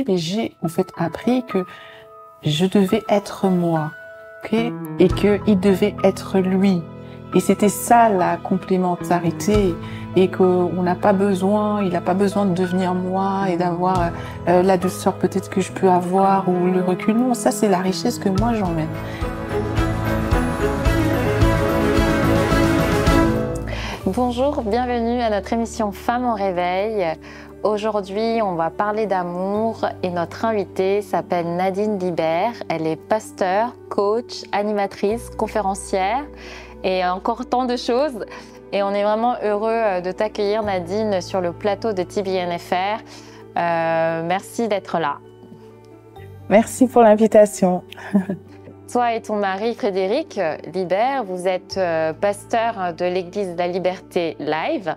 Mais j'ai en fait appris que je devais être moi, ok, et qu'il devait être lui. Et c'était ça la complémentarité, et qu'on n'a pas besoin, il n'a pas besoin de devenir moi et d'avoir la douceur peut-être que je peux avoir ou le recul. Non, ça c'est la richesse que moi j'emmène. Bonjour, bienvenue à notre émission Femmes au réveil. Aujourd'hui, on va parler d'amour et notre invitée s'appelle Nadine Libert. Elle est pasteur, coach, animatrice, conférencière et encore tant de choses. Et on est vraiment heureux de t'accueillir, Nadine, sur le plateau de TBNFR. Merci d'être là. Merci pour l'invitation. Toi et ton mari Frédéric Libert, vous êtes pasteur de l'Église de la Liberté Live.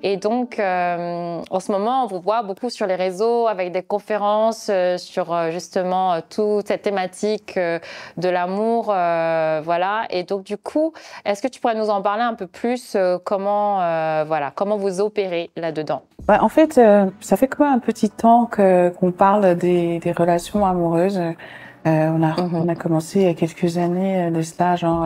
Et donc, en ce moment, on vous voit beaucoup sur les réseaux avec des conférences sur justement toute cette thématique de l'amour. Voilà. Et donc, du coup, est-ce que tu pourrais nous en parler un peu plus comment vous opérez là-dedans? En fait, ça fait quand même un petit temps qu'on parle des relations amoureuses. On a commencé il y a quelques années de cela, genre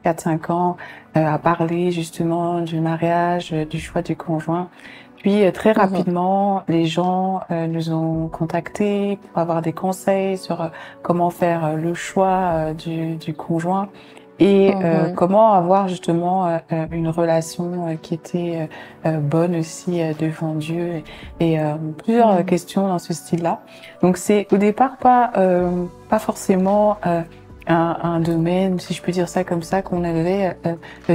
4-5 ans, à parler justement du mariage, du choix du conjoint. Puis très rapidement, les gens nous ont contactés pour avoir des conseils sur comment faire le choix du conjoint et comment avoir justement une relation qui était bonne aussi devant Dieu et plusieurs questions dans ce style-là. Donc c'est au départ pas forcément un domaine, si je peux dire ça comme ça, qu'on avait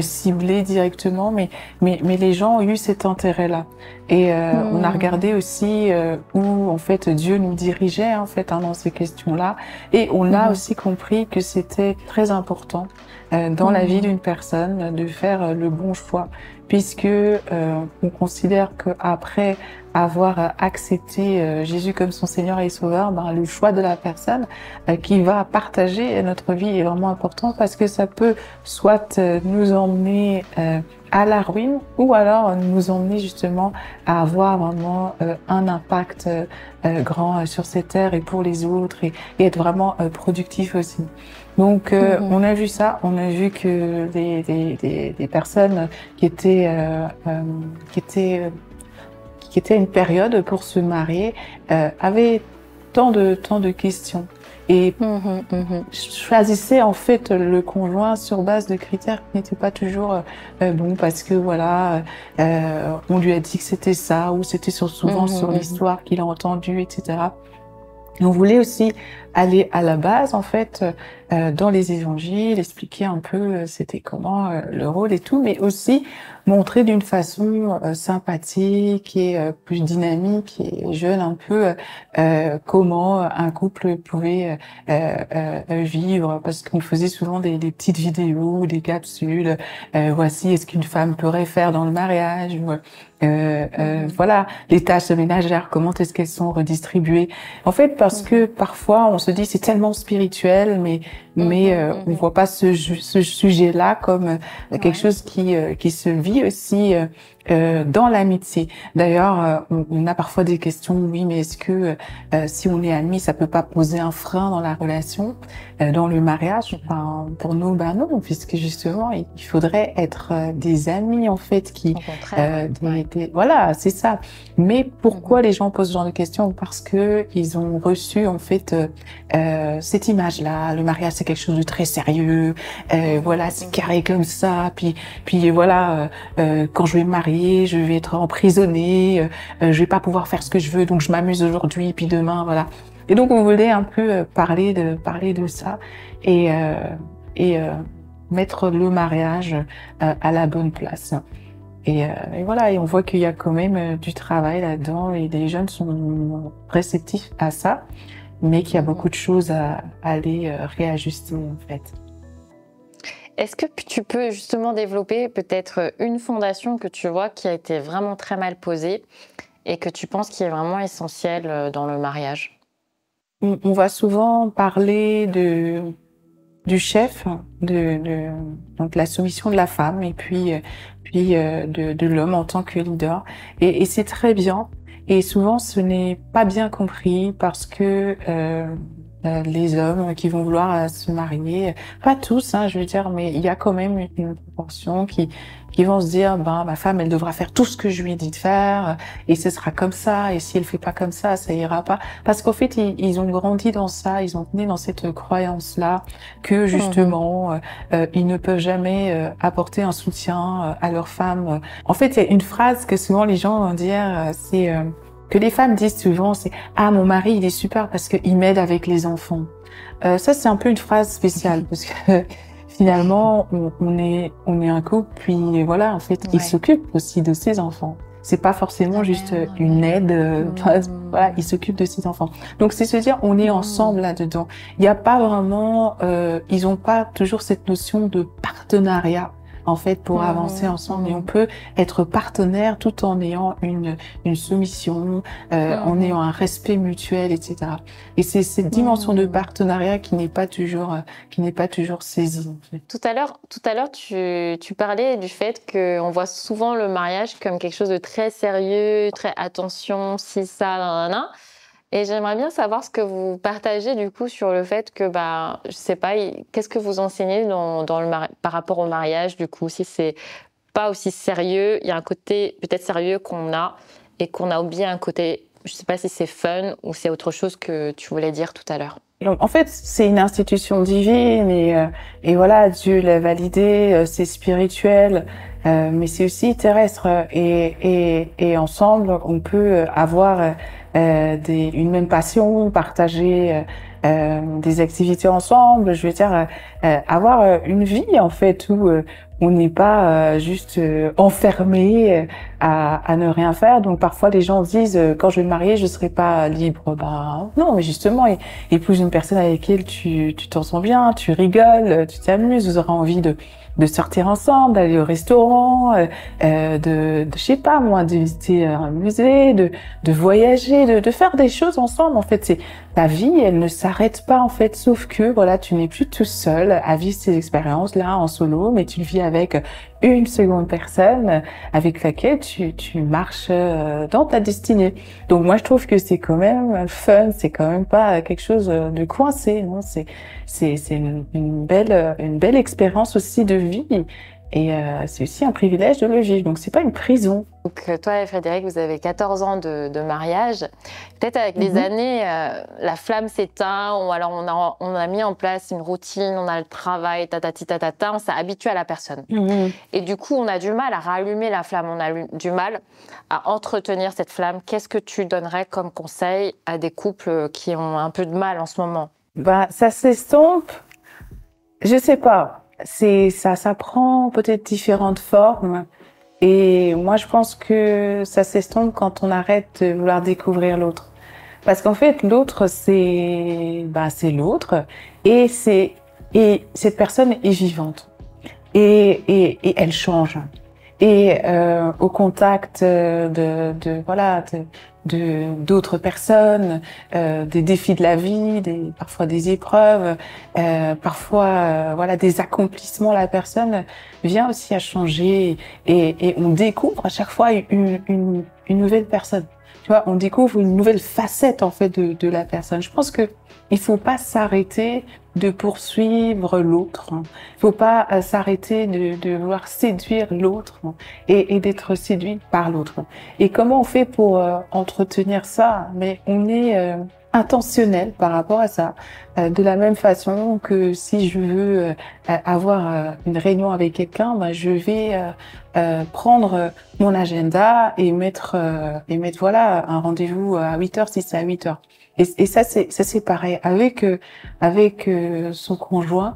ciblé directement, mais les gens ont eu cet intérêt-là. Et on a regardé aussi où en fait Dieu nous dirigeait en fait dans ces questions-là, et on a aussi compris que c'était très important dans la vie d'une personne de faire le bon choix, puisque on considère que après avoir accepté Jésus comme son Seigneur et Sauveur, le choix de la personne qui va partager notre vie est vraiment important, parce que ça peut soit nous emmener à la ruine, ou alors nous emmener justement à avoir vraiment un impact grand sur cette terre et pour les autres, et être vraiment productif aussi. Donc on a vu ça, on a vu que des personnes qui étaient une période pour se marier avaient tant de questions, et choisissaient en fait le conjoint sur base de critères qui n'étaient pas toujours bons, parce que voilà, on lui a dit que c'était ça, ou c'était souvent sur l'histoire qu'il a entendue, etc. Et on voulait aussi aller à la base, en fait, dans les évangiles, expliquer un peu c'était comment le rôle et tout, mais aussi montrer d'une façon sympathique et plus dynamique et jeune un peu comment un couple pouvait vivre, parce qu'on faisait souvent des petites vidéos, des capsules, voici ce qu'une femme pourrait faire dans le mariage, voilà, les tâches ménagères, comment est-ce qu'elles sont redistribuées. En fait, parce que parfois on se dit c'est tellement spirituel, mais on voit pas ce sujet-là comme quelque chose qui se vit aussi dans l'amitié. D'ailleurs, on a parfois des questions, oui, mais est-ce que si on est amis, ça peut pas poser un frein dans la relation, dans le mariage? Enfin, pour nous, non, puisque justement, il faudrait être des amis en fait, voilà, c'est ça. Mais pourquoi les gens posent ce genre de questions? Parce que ils ont reçu en fait cette image-là. Le mariage, c'est quelque chose de très sérieux. Voilà, c'est carré comme ça. Puis voilà, quand je vais me marier, je vais être emprisonnée. Je vais pas pouvoir faire ce que je veux, donc je m'amuse aujourd'hui, puis demain, voilà. Et donc on voulait un peu parler de ça et mettre le mariage à la bonne place. Et voilà, et on voit qu'il y a quand même du travail là-dedans, et les jeunes sont réceptifs à ça, mais qu'il y a beaucoup de choses à aller réajuster en fait. Est-ce que tu peux justement développer peut-être une fondation que tu vois qui a été vraiment très mal posée et que tu penses qui est vraiment essentielle dans le mariage? On va souvent parler du chef, donc la soumission de la femme, et puis de l'homme en tant que leader, et c'est très bien. Et souvent, ce n'est pas bien compris parce que les hommes qui vont vouloir se marier, pas tous, hein, je veux dire, mais il y a quand même une proportion qui vont se dire, ben ma femme, elle devra faire tout ce que je lui ai dit de faire, et ce sera comme ça, et si elle fait pas comme ça ira pas. Parce qu'en fait, ils ont grandi dans ça, ils ont né dans cette croyance-là que justement, ils ne peuvent jamais apporter un soutien à leur femme. En fait, il y a une phrase que souvent les gens vont dire, c'est que les femmes disent souvent, c'est ah mon mari il est super parce qu'il m'aide avec les enfants. Ça c'est un peu une phrase spéciale parce que finalement on est un couple puis voilà en fait il s'occupe aussi de ses enfants. C'est pas forcément juste une aide. Voilà, il s'occupe de ses enfants. Donc c'est se dire on est ensemble là-dedans. Il n'y a pas vraiment, ils ont pas toujours cette notion de partenariat en fait pour avancer ensemble. Et on peut être partenaire tout en ayant une soumission, en ayant un respect mutuel, etc. Et c'est cette dimension de partenariat qui n'est pas toujours saisie. En fait. Tout à l'heure, tu parlais du fait qu'on voit souvent le mariage comme quelque chose de très sérieux, très attention, si ça, nanana. Et j'aimerais bien savoir ce que vous partagez du coup sur le fait que, je sais pas, qu'est-ce que vous enseignez par rapport au mariage du coup, si c'est pas aussi sérieux, il y a un côté peut-être sérieux qu'on a et qu'on a oublié un côté, je sais pas si c'est fun ou c'est autre chose que tu voulais dire tout à l'heure. Donc, en fait, c'est une institution divine et voilà, Dieu l'a validé, c'est spirituel, mais c'est aussi terrestre et ensemble, on peut avoir une même passion, partager des activités ensemble. Je veux dire, avoir une vie en fait où on n'est pas juste enfermé à ne rien faire. Donc parfois les gens disent quand je vais me marier, je serai pas libre. Ben non, mais justement, épouse une personne avec qui tu t'en sens bien, tu rigoles, tu t'amuses, vous aurez envie de sortir ensemble, d'aller au restaurant, de je sais pas moi, de visiter un musée, de voyager, de faire des choses ensemble. En fait, c'est ta vie, elle ne s'arrête pas en fait, sauf que voilà, tu n'es plus tout seul à vivre ces expériences là en solo, mais tu le vis avec une seconde personne avec laquelle tu marches dans ta destinée. Donc moi je trouve que c'est quand même fun, c'est quand même pas quelque chose de coincé, non, c'est une belle expérience aussi de vie et c'est aussi un privilège de le vivre. Donc c'est pas une prison. Donc toi et Frédéric, vous avez 14 ans de mariage. Peut-être avec les années, la flamme s'éteint ou alors on a mis en place une routine, on a le travail, on s'est habitué à la personne. Et du coup, on a du mal à rallumer la flamme, on a du mal à entretenir cette flamme. Qu'est-ce que tu donnerais comme conseil à des couples qui ont un peu de mal en ce moment? Ça s'estompe, je sais pas. Ça prend peut-être différentes formes. Et moi, je pense que ça s'estompe quand on arrête de vouloir découvrir l'autre. Parce qu'en fait, l'autre, c'est l'autre. Et cette personne est vivante. Et elle change. Et au contact d'autres personnes, des défis de la vie, parfois des épreuves, parfois des accomplissements, la personne vient aussi à changer et on découvre à chaque fois une nouvelle personne. Tu vois, on découvre une nouvelle facette en fait de la personne. Je pense que il faut pas s'arrêter de poursuivre l'autre. Il faut pas s'arrêter de vouloir séduire l'autre et d'être séduit par l'autre. Et comment on fait pour entretenir ça? Mais on est intentionnel par rapport à ça. De la même façon que si je veux avoir une réunion avec quelqu'un, je vais prendre mon agenda et mettre voilà un rendez-vous à 8h si c'est à 8h. Et ça c'est pareil avec son conjoint.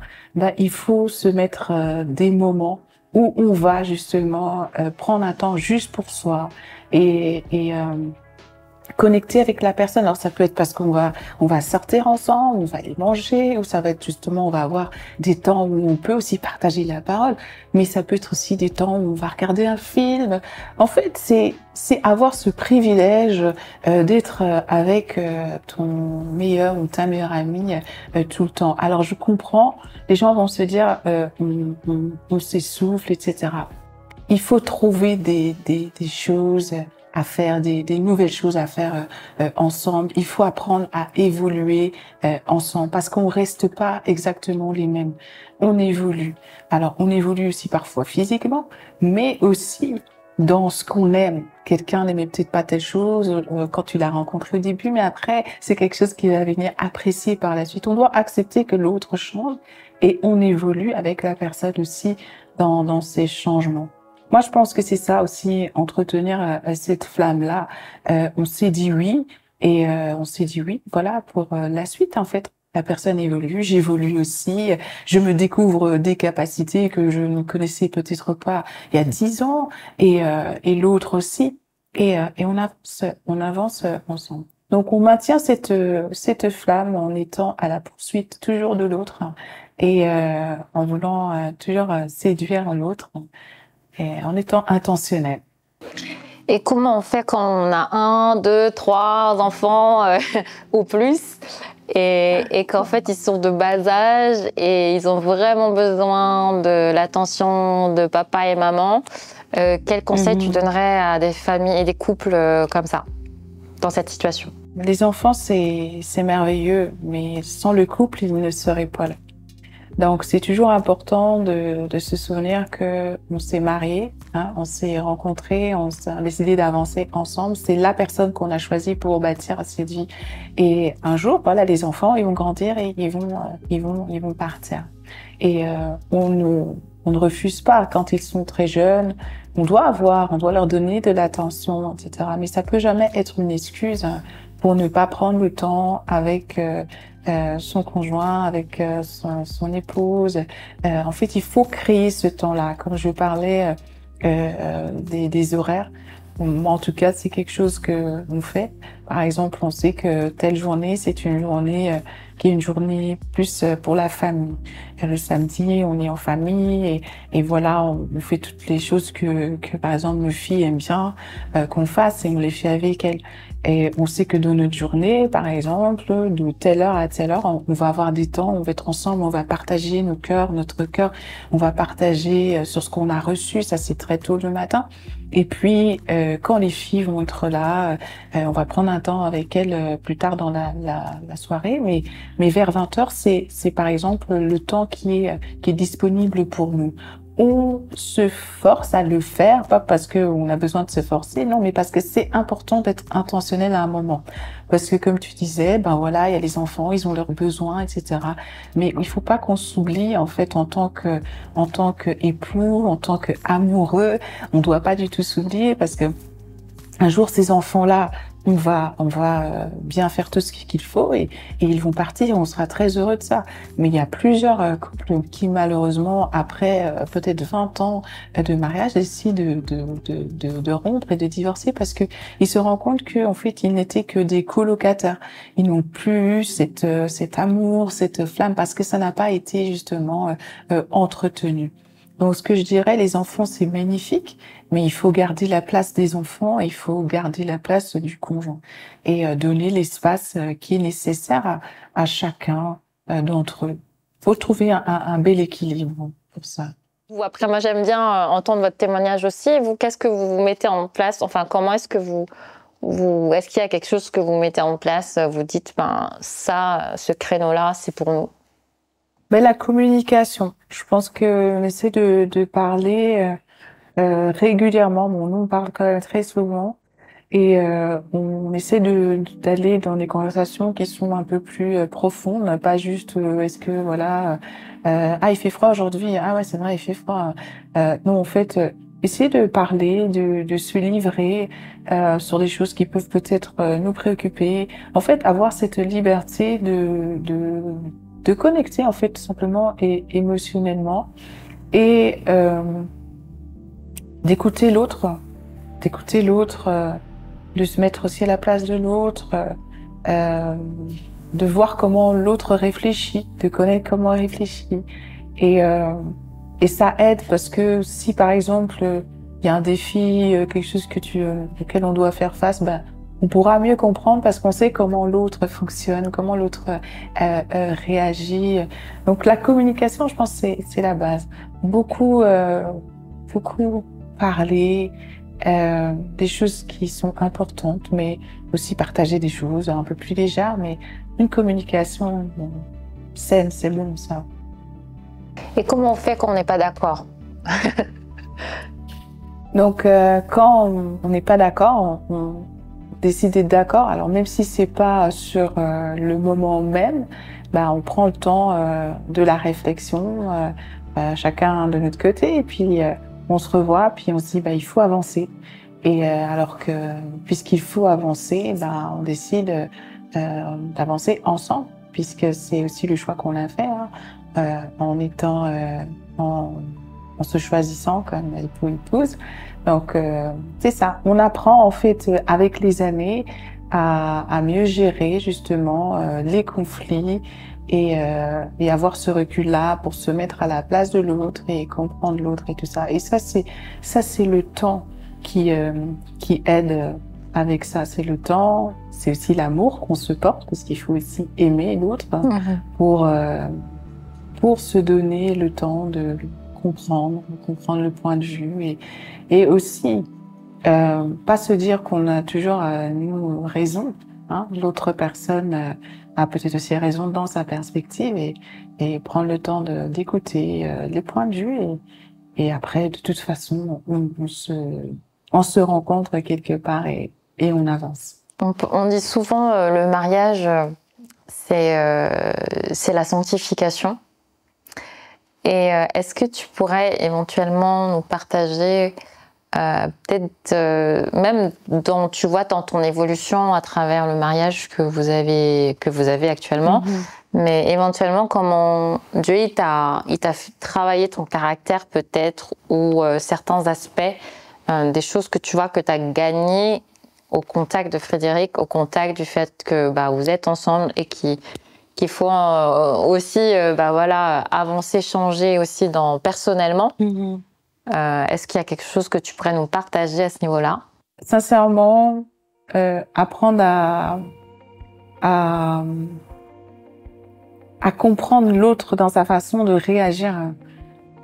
Il faut se mettre des moments où on va justement prendre un temps juste pour soi et connecter avec la personne. Alors ça peut être parce qu'on va sortir ensemble, on va aller manger, ou ça va être justement on va avoir des temps où on peut aussi partager la parole, mais ça peut être aussi des temps où on va regarder un film. En fait, c'est avoir ce privilège d'être avec ton meilleur ou ta meilleure amie tout le temps. Alors je comprends, les gens vont se dire on s'essouffle, etc. Il faut trouver des choses à faire des nouvelles choses à faire ensemble. Il faut apprendre à évoluer ensemble parce qu'on reste pas exactement les mêmes. On évolue. Alors, on évolue aussi parfois physiquement, mais aussi dans ce qu'on aime. Quelqu'un n'aimait peut-être pas telle chose quand tu l'as rencontré au début, mais après, c'est quelque chose qui va venir apprécier par la suite. On doit accepter que l'autre change et on évolue avec la personne aussi dans ces changements. Moi, je pense que c'est ça aussi, entretenir cette flamme-là. On s'est dit oui et on s'est dit oui, voilà, pour la suite, en fait. La personne évolue, j'évolue aussi, je me découvre des capacités que je ne connaissais peut-être pas il y a 10 ans et l'autre aussi. Et on avance ensemble. Donc, on maintient cette flamme en étant à la poursuite toujours de l'autre et en voulant toujours séduire l'autre et en étant intentionnel. Et comment on fait quand on a 1, 2, 3 enfants ou plus et qu'en fait ils sont de bas âge et ils ont vraiment besoin de l'attention de papa et maman? Quel conseil tu donnerais à des familles et des couples comme ça, dans cette situation? Les enfants, c'est merveilleux, mais sans le couple, ils ne seraient pas là. Donc, c'est toujours important de se souvenir que on s'est mariés, hein, on s'est rencontrés, on a décidé d'avancer ensemble. C'est la personne qu'on a choisie pour bâtir cette vie. Et un jour, voilà, les enfants, ils vont grandir et ils vont partir. Et on ne refuse pas quand ils sont très jeunes. On doit leur donner de l'attention, etc. Mais ça peut jamais être une excuse pour ne pas prendre le temps avec son conjoint, avec son épouse. En fait, il faut créer ce temps-là. Comme je parlais des horaires, en tout cas, c'est quelque chose que on fait. Par exemple, on sait que telle journée, c'est une journée qui est une journée plus pour la famille. Et le samedi, on est en famille et voilà, on fait toutes les choses que par exemple, nos filles aiment bien qu'on fasse et on les fait avec elles. Et on sait que dans notre journée, par exemple, de telle heure à telle heure, on va avoir des temps, on va être ensemble, on va partager notre cœur, on va partager sur ce qu'on a reçu, ça c'est très tôt le matin. Et puis, quand les filles vont être là, on va prendre un temps avec elles plus tard dans la soirée, mais vers 20h, c'est par exemple le temps qui est disponible pour nous. On se force à le faire, pas parce qu'on a besoin de se forcer, non, mais parce que c'est important d'être intentionnel à un moment. Parce que comme tu disais, ben voilà, il y a les enfants, ils ont leurs besoins, etc. Mais il faut pas qu'on s'oublie, en fait, en tant que époux, en tant que amoureux, on doit pas du tout s'oublier parce que un jour, ces enfants-là, on va bien faire tout ce qu'il faut et ils vont partir, on sera très heureux de ça. Mais il y a plusieurs couples qui, malheureusement, après peut-être 20 ans de mariage, décident de rompre et de divorcer parce que ils se rendent compte qu'en fait, ils n'étaient que des colocataires. Ils n'ont plus eu cet amour, cette flamme parce que ça n'a pas été justement entretenu. Donc, ce que je dirais, les enfants, c'est magnifique, mais il faut garder la place des enfants et il faut garder la place du conjoint et donner l'espace qui est nécessaire à chacun d'entre eux. Il faut trouver un bel équilibre pour ça. Vous, après, moi, j'aime bien entendre votre témoignage aussi. Vous, qu'est-ce que vous mettez en place? Enfin, comment est-ce que est-ce qu'il y a quelque chose que vous mettez en place? Vous dites, ben, ça, ce créneau-là, c'est pour nous. Ben, la communication. Je pense qu'on essaie de parler régulièrement. Bon, nous, on parle quand même très souvent. Et on essaie d'aller dans des conversations qui sont un peu plus profondes, pas juste est-ce que voilà ah il fait froid aujourd'hui, ah ouais c'est vrai il fait froid. Non en fait essayer de parler, de se livrer sur des choses qui peuvent peut-être nous préoccuper. En fait avoir cette liberté de connecter en fait tout simplement et émotionnellement et d'écouter l'autre, de se mettre aussi à la place de l'autre, de voir comment l'autre réfléchit, de connaître comment il réfléchit. Et ça aide parce que si par exemple il y a un défi, quelque chose auquel on doit faire face, ben on pourra mieux comprendre parce qu'on sait comment l'autre fonctionne, comment l'autre réagit. Donc la communication, je pense, c'est la base. Beaucoup parler. des choses qui sont importantes, mais aussi partager des choses un peu plus légères, mais une communication saine, c'est bon ça. Et comment on fait quand on n'est pas d'accord? Donc, quand on n'est pas d'accord, on décide d'être d'accord. Alors, même si c'est pas sur le moment même, bah, on prend le temps de la réflexion, chacun de notre côté, et puis on se revoit, puis on se dit, bah, il faut avancer. Et alors que, puisqu'il faut avancer, bah, on décide d'avancer ensemble, puisque c'est aussi le choix qu'on a fait, hein, en étant en se choisissant comme époux-épouse. Donc, c'est ça. On apprend, en fait, avec les années, à mieux gérer, justement, les conflits et avoir ce recul-là pour se mettre à la place de l'autre et comprendre l'autre et tout ça. Et ça, c'est le temps qui aide avec ça. C'est le temps, c'est aussi l'amour qu'on se porte, parce qu'il faut aussi aimer l'autre pour se donner le temps de comprendre le point de vue et aussi pas se dire qu'on a toujours nous raison, hein. L'autre personne a peut-être aussi raison dans sa perspective et prendre le temps d'écouter les points de vue et après de toute façon on se rencontre quelque part et on avance. On dit souvent le mariage c'est la sanctification. Et est-ce que tu pourrais éventuellement nous partager peut-être même tu vois dans ton évolution à travers le mariage que vous avez actuellement, mais éventuellement comment Dieu il t'a fait travailler ton caractère peut-être ou certains aspects des choses que tu vois que tu as gagné au contact de Frédéric, au contact du fait que bah, vous êtes ensemble et qu'il faut aussi voilà, avancer, changer aussi personnellement. Est-ce qu'il y a quelque chose que tu pourrais nous partager à ce niveau-là? Sincèrement, apprendre à comprendre l'autre dans sa façon de réagir.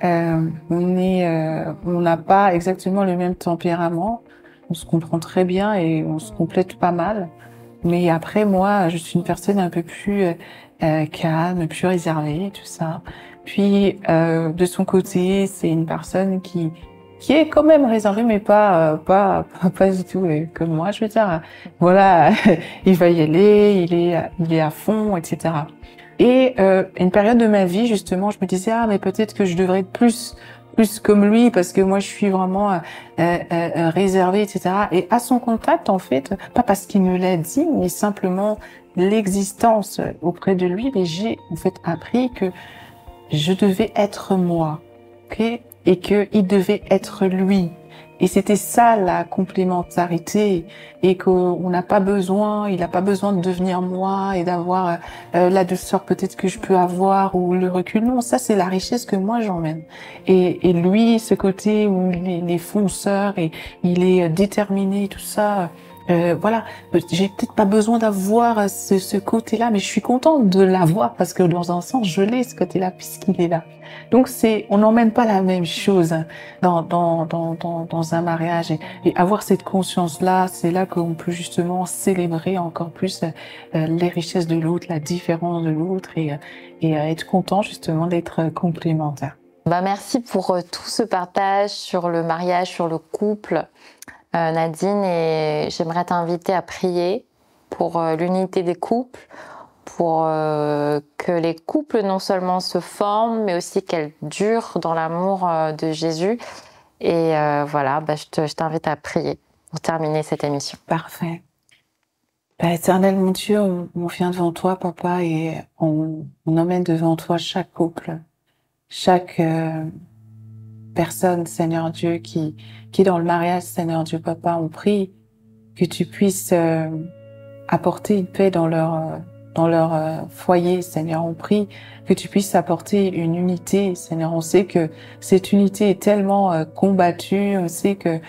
On n'a pas exactement le même tempérament. On se comprend très bien et on se complète pas mal. Mais après, moi, je suis une personne un peu plus calme, plus réservée, tout ça. Puis, de son côté, c'est une personne qui est quand même réservée, mais pas du tout comme moi. Je veux dire, voilà, il va y aller, il est à fond, etc. Et une période de ma vie, justement, je me disais mais peut-être que je devrais être plus comme lui parce que moi je suis vraiment réservée, etc. Et à son contact, en fait, pas parce qu'il me l'a dit, mais simplement l'existence auprès de lui, mais j'ai en fait appris que je devais être moi, ok, et que il devait être lui. Et c'était ça la complémentarité, et qu'on n'a pas besoin, il n'a pas besoin de devenir moi et d'avoir la douceur peut-être que je peux avoir ou le recul. Non, ça c'est la richesse que moi j'emmène. Et lui, ce côté où il est fonceur et il est déterminé, tout ça. Voilà, j'ai peut-être pas besoin d'avoir ce côté-là, mais je suis contente de l'avoir parce que dans un sens, je l'ai ce côté-là puisqu'il est là. Donc on n'emmène pas la même chose dans un mariage et avoir cette conscience-là, c'est là qu'on peut justement célébrer encore plus les richesses de l'autre, la différence de l'autre et être content justement d'être complémentaire. Merci pour tout ce partage sur le mariage, sur le couple. Nadine, et j'aimerais t'inviter à prier pour l'unité des couples, pour que les couples non seulement se forment, mais aussi qu'elles durent dans l'amour de Jésus. Et voilà, je t'invite à prier pour terminer cette émission. Parfait. Éternel mon Dieu, on vient devant toi, Papa, et on emmène devant toi chaque couple, chaque personne, Seigneur Dieu, qui est dans le mariage, Seigneur Dieu, Papa. On prie que tu puisses apporter une paix dans leur foyer, Seigneur. On prie que tu puisses apporter une unité, Seigneur. On sait que cette unité est tellement combattue. On sait que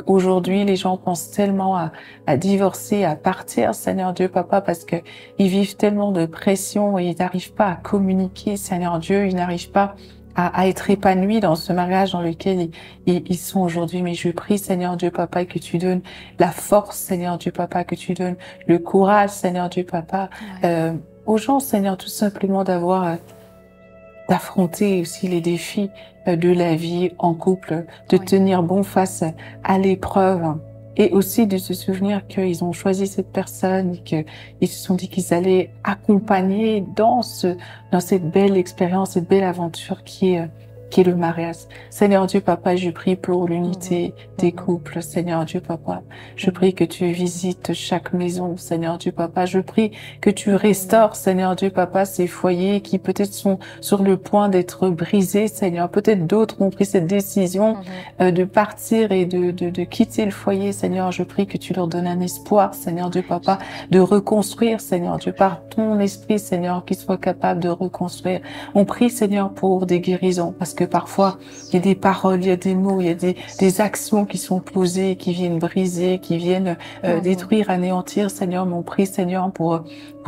aujourd'hui les gens pensent tellement à divorcer, à partir, Seigneur Dieu, Papa, parce que ils vivent tellement de pression et ils n'arrivent pas à communiquer, Seigneur Dieu. Ils n'arrivent pas à être épanouis dans ce mariage dans lequel ils sont aujourd'hui. Mais je prie, Seigneur Dieu Papa, que tu donnes la force, Seigneur Dieu Papa, que tu donnes le courage, Seigneur Dieu Papa, aux gens, Seigneur, tout simplement d'affronter aussi les défis de la vie en couple, de tenir bon face à l'épreuve. Et aussi de se souvenir qu'ils ont choisi cette personne et qu'ils se sont dit qu'ils allaient accompagner dans cette belle expérience, cette belle aventure qui est le mariage. Seigneur Dieu Papa, je prie pour l'unité des couples. Seigneur Dieu Papa, je prie que tu visites chaque maison. Seigneur Dieu Papa, je prie que tu restaures, Seigneur Dieu Papa, ces foyers qui peut-être sont sur le point d'être brisés. Seigneur, peut-être d'autres ont pris cette décision de partir et de quitter le foyer. Seigneur, je prie que tu leur donnes un espoir, Seigneur Dieu Papa, de reconstruire, Seigneur Dieu, par ton esprit, Seigneur, qu'ils soient capables de reconstruire. On prie, Seigneur, pour des guérisons, parce que parfois, il y a des paroles, il y a des mots, il y a des actions qui sont posées, qui viennent briser, qui viennent détruire, anéantir. Seigneur, mon prie, Seigneur, pour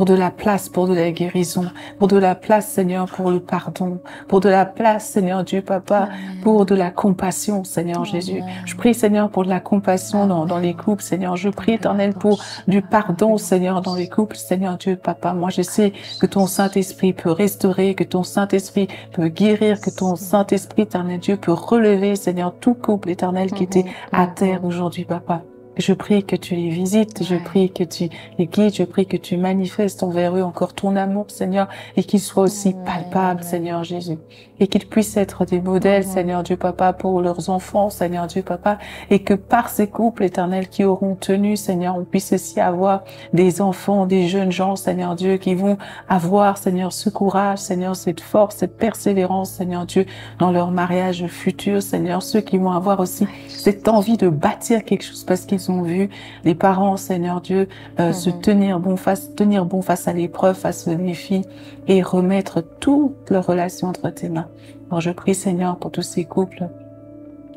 de la place, pour de la guérison, pour de la place, Seigneur, pour le pardon, pour de la place, Seigneur Dieu Papa, pour de la compassion, Seigneur Jésus. Je prie, Seigneur, pour de la compassion dans les couples, Seigneur. Je prie, Éternel, pour du pardon, Seigneur, dans les couples, Seigneur Dieu Papa. Moi, je sais que ton Saint-Esprit peut restaurer, que ton Saint-Esprit peut guérir, que ton Saint-Esprit, Éternel Dieu, peut relever, Seigneur, tout couple, Éternel, qui était à terre aujourd'hui, Papa. Je prie que tu les visites, je prie que tu les guides, je prie que tu manifestes envers eux encore ton amour, Seigneur, et qu'ils soient aussi palpables, Seigneur Jésus. Et qu'ils puissent être des modèles, Seigneur Dieu Papa, pour leurs enfants, Seigneur Dieu Papa, et que par ces couples éternels qui auront tenu, Seigneur, on puisse aussi avoir des enfants, des jeunes gens, Seigneur Dieu, qui vont avoir, Seigneur, ce courage, Seigneur, cette force, cette persévérance, Seigneur Dieu, dans leur mariage futur, Seigneur, ceux qui vont avoir aussi cette envie de bâtir quelque chose parce qu'ils ont vu les parents, Seigneur Dieu, se tenir bon face à l'épreuve, face aux défis et remettre toutes leurs relations entre tes mains. Alors je prie, Seigneur, pour tous ces couples,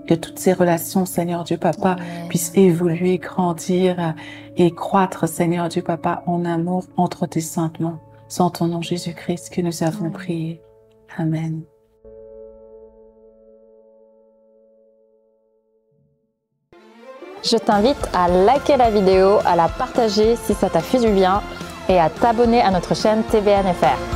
que toutes ces relations, Seigneur Dieu Papa, puissent évoluer, grandir et croître, Seigneur Dieu Papa, en amour entre tes saintes mains. C'est en ton nom Jésus-Christ que nous avons prié. Amen. Je t'invite à liker la vidéo, à la partager si ça t'a fait du bien et à t'abonner à notre chaîne TVNFR.